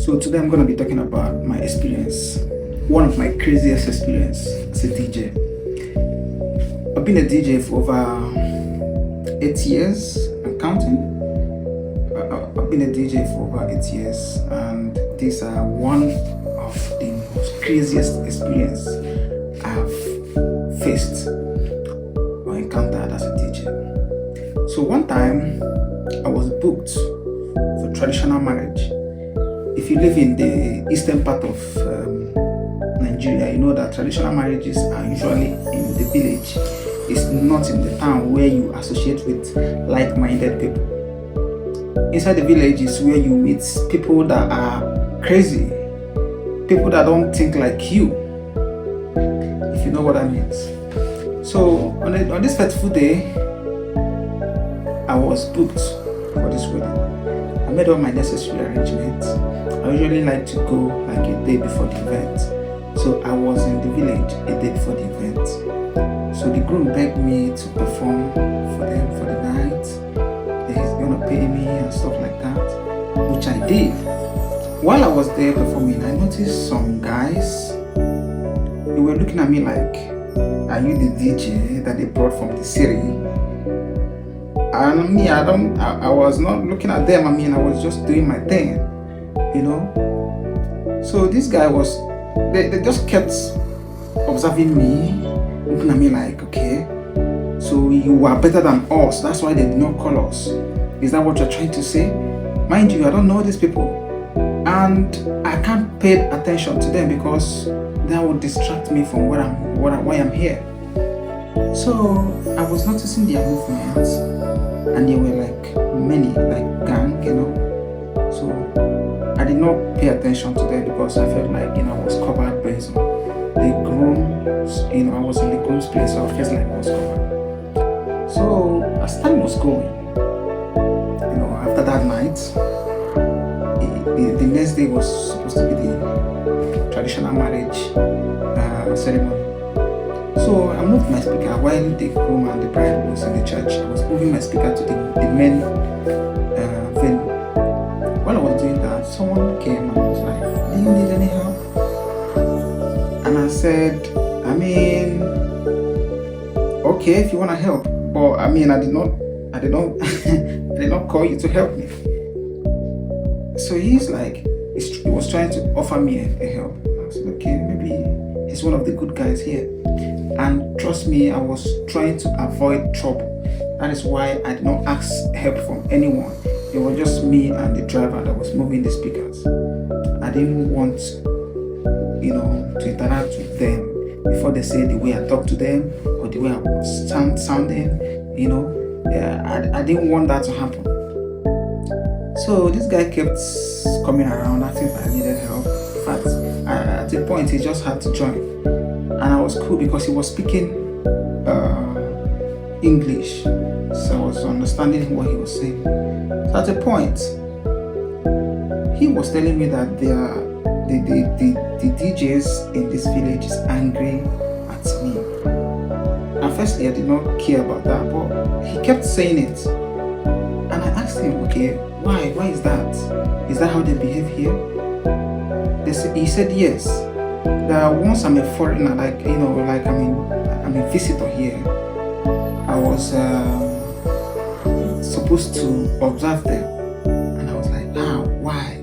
So today I'm going to be talking about my experience, one of my craziest experience as a DJ. I've been a DJ for over 8 years and counting. I've been a DJ for over 8 years, and these are one of the most craziest experience I've faced or encountered as a DJ. So one time I was booked for traditional marriage. If you live in the eastern part of Nigeria, you know that traditional marriages are usually in the village. It's not in the town where you associate with like-minded people. Inside the village is where you meet people that are crazy, people that don't think like you, if you know what that means. So on this fateful day, I was booked for this wedding. I made all my necessary arrangements. I usually like to go like a day before the event. So I was in the village a day before the event. So the groom begged me to perform for them for the night. He's gonna pay me and stuff like that, which I did. While I was there performing, I noticed some guys. They were looking at me like, "Are you the DJ that they brought from the city?" And me, I was not looking at them. I was just doing my thing, you know. So this guy was, they just kept observing me, looking at me like, "Okay, so you are better than us. That's why they did not call us. Is that what you're trying to say?" Mind you, I don't know these people, and I can't pay attention to them because that would distract me from why I'm here. So I was noticing their movements, and they were like many, like gang, you know. So I did not pay attention to them because I felt like, I was covered based on the grooms, I was in the groom's place, so I felt like I was covered. So as time was going, after that night, the next day was supposed to be the traditional marriage ceremony. So I moved my speaker while the groom and the bride was in the church. I was moving my speaker to the main venue. While I was doing that, someone came and was like, "Do you need any help?" And I said, "Okay, if you want to help, but I did not I did not call you to help me." So he was trying to offer me a help. I said, "Okay, maybe he's one of the good guys here." And trust me, I was trying to avoid trouble. That is why I did not ask help from anyone. It was just me and the driver that was moving the speakers. I didn't want, to interact with them before they say the way I talk to them or the way I was sounding. I didn't want that to happen. So this guy kept coming around asking if I needed help. In fact, at a point he just had to join. And I was cool because he was speaking English, so I was understanding what he was saying. So at a point, he was telling me that the DJs in this village is angry at me. And firstly, I did not care about that, but he kept saying it. And I asked him, "Okay, why? Why is that? Is that how they behave here?" He said yes. That once I'm a foreigner, I'm a visitor here. I was supposed to observe them, and I was like, why?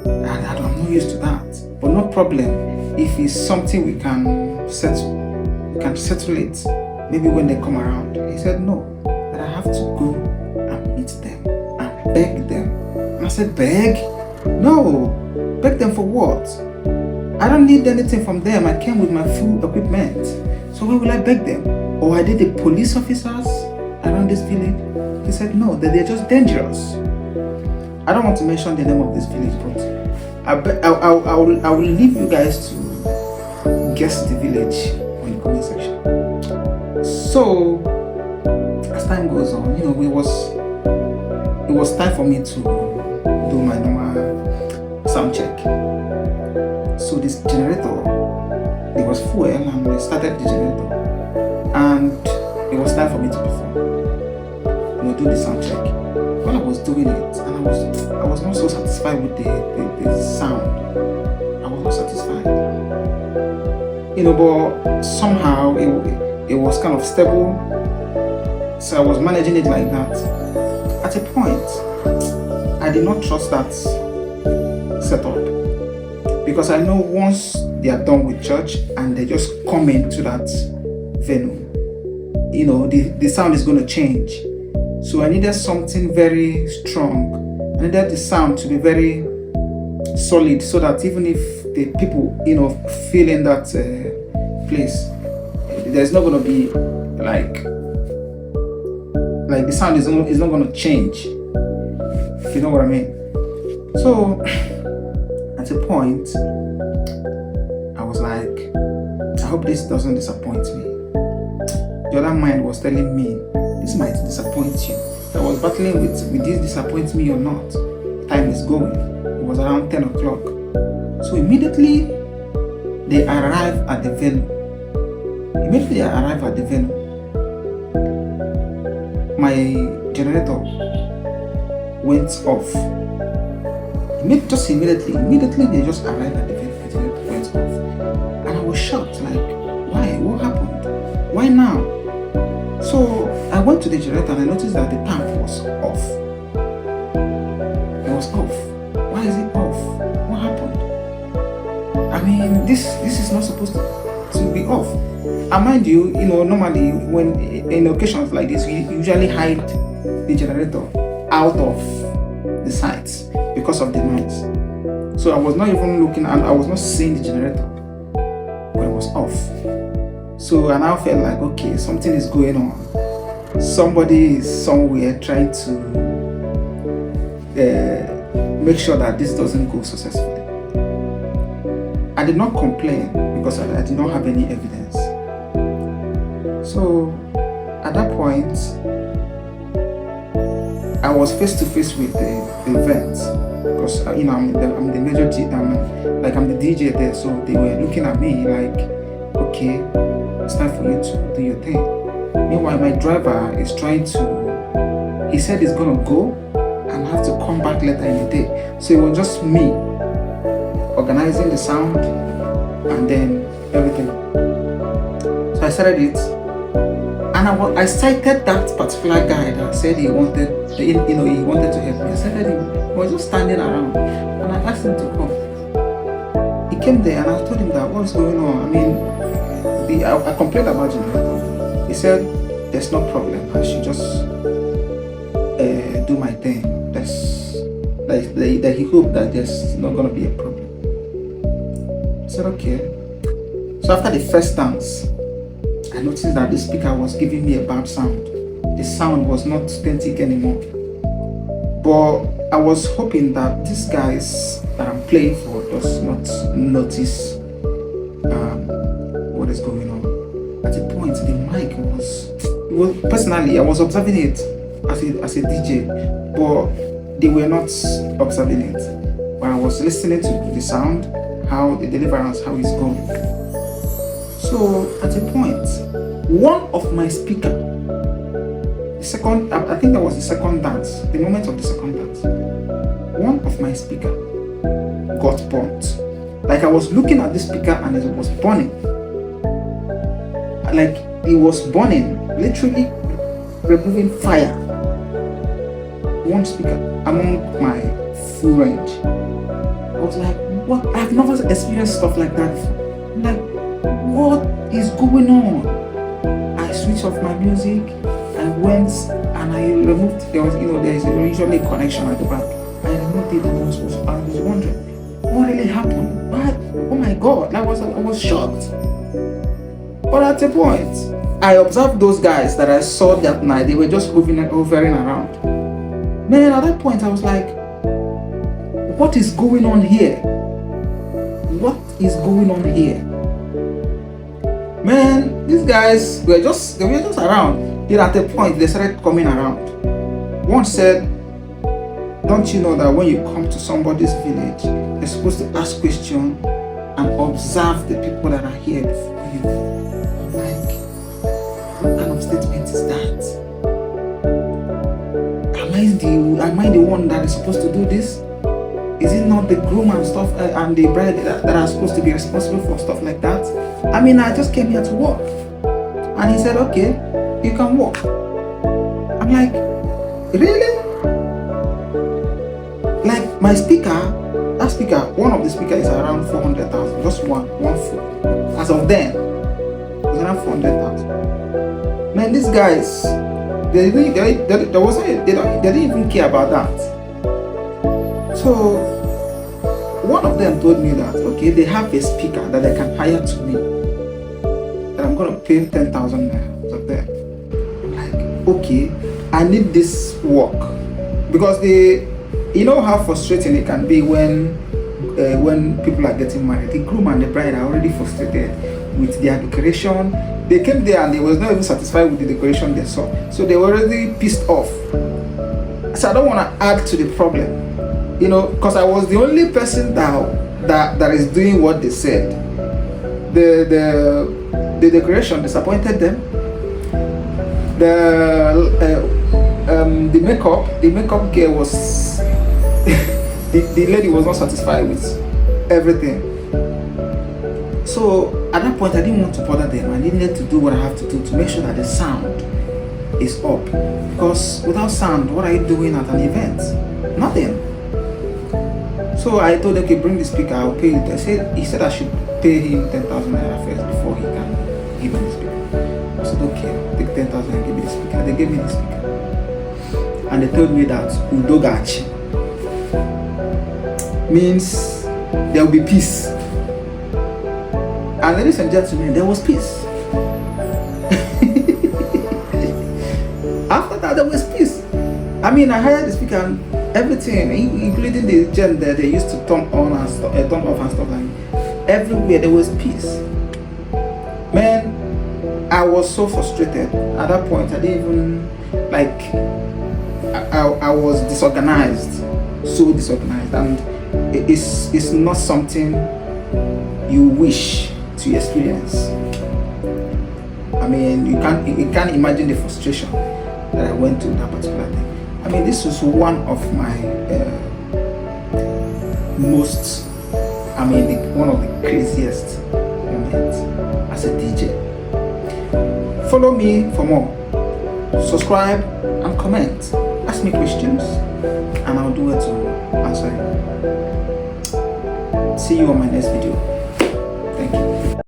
I'm not used to that. But no problem. If it's something we can settle it. Maybe when they come around. He said no, that I have to go and meet them and beg them. And I said, "Beg? No, beg them for what? I don't need anything from them. I came with my full equipment. So why will I beg them? Or are they the police officers around this village?" He said, "No, that they're just dangerous." I don't want to mention the name of this village, but I will leave you guys to guess the village on the comment section. So as time goes on, it was time for me to do my normal sound check. So this generator, it was fuel, and they started the generator, and it was time for me to perform, do the sound check. When I was doing it, and I was not so satisfied with the sound. I was not satisfied. But somehow it was kind of stable. So I was managing it like that. At a point, I did not trust that setup, because I know once they are done with church and they just come into that venue, the sound is going to change. So I needed something very strong. I needed the sound to be very solid, so that even if the people, feel in that place, there's not going to be like the sound is not going to change, if you know what I mean. So at a point, I was like, I hope this doesn't disappoint me. The other mind was telling me, this might disappoint you. I was battling with this disappoint me or not. Time is going. It was around 10 o'clock. So immediately they arrived at the venue. My generator went off. Immediately they just arrived at the venue. The generator went off. And I was shocked, like, why? What happened? Why now? So I went to the generator and I noticed that the tank was off. It was off. Why is it off? What happened? I mean, this is not supposed to be off. And mind you, normally when in occasions like this, we usually hide the generator out of the sites because of the noise. So I was not even looking, and I was not seeing the generator, but it was off. So I now felt like, okay, something is going on. Somebody is somewhere trying to make sure that this doesn't go successfully. I did not complain because I did not have any evidence. So at that point, I was face to face with the event, because I'm the major I'm the DJ there. So they were looking at me like, okay, it's time for you to do your thing. Meanwhile, my driver is trying to, he said he's gonna go and have to come back later in the day. So it was just me organizing the sound and then everything. So I started it, and I cited that particular guy that said he wanted to help me. I cited him. He was just standing around, and I asked him to come. He came there, and I told him that what's going on. I mean, I complained about generator. He said there's no problem. I should just do my thing. That he hoped that there's not gonna be a problem. I said okay. So after the first dance, I noticed that the speaker was giving me a bad sound. The sound was not authentic anymore. But I was hoping that these guys that I'm playing for does not notice what is going on. At a point, the mic was personally, I was observing it as a DJ, but they were not observing it. But I was listening to the sound, how the deliverance, how it's going. So at a point, one of my speaker, I think that was the second dance, the moment of the second dance, one of my speaker got burnt. Like I was looking at the speaker and it was burning. Like it was burning, literally removing fire. One speaker among my full range. I was like, what? I've never experienced stuff like that before. I'm like, what is going on? I switched off my music. I went and I removed. There is usually a connection at the back. I removed it and I was wondering, what really happened? What? Oh my God! I was shocked. But at a point, I observed those guys that I saw that night. They were just hovering around. Man, at that point, I was like, what is going on here? What is going on here? Man, these guys were just around. Then at a point, they started coming around. One said, don't you know that when you come to somebody's village, you're supposed to ask questions and observe the people that are here before you? I'm like, what kind of statement is that? Am I am I the one that is supposed to do this? Is it not the groom and stuff and the bride that are supposed to be responsible for stuff like that? I mean, I just came here to work. And he said, okay, you can work. I'm like, really? Like my one of the speakers is around 400,000, just one phone. As of then, it was around 400,000. Man, these guys, they didn't even care about that. So one of them told me that, okay, they have a speaker that they can hire to me, that I'm gonna pay 10,000 naira of them. I'm like, okay, I need this work, because you know how frustrating it can be when people are getting married. The groom and the bride are already frustrated with their decoration. They came there and they was not even satisfied with the decoration they saw, so they were already pissed off. So I don't want to add to the problem, because I was the only person that is doing what they said. The decoration disappointed them. The makeup girl was the lady was not satisfied with everything. So at that point, I didn't want to bother them. I needed to do what I have to do to make sure that the sound is up, because without sound, what are you doing at an event? Nothing. So I told them, okay, bring the speaker, I'll pay it. He said I should pay him 10,000 naira first before he can give me the speaker. I said, okay, take 10,000 and give me the speaker. They gave me the speaker. And they told me that Udogachi means there will be peace. And ladies and gentlemen, there was peace. After that, there was peace. I mean, I hired the speaker and everything, including the gen that they used to turn on and turn off and stuff like that. Everywhere there was peace. Man, I was so frustrated at that point. I didn't even I was disorganized, so disorganized, and it's not something you wish to experience. I mean, you can't imagine the frustration that I went through that particular thing. I mean, this was one of my one of the craziest moments as a DJ. Follow me for more. Subscribe and comment. Ask me questions and I'll do it to answer you. See you on my next video. Thank you.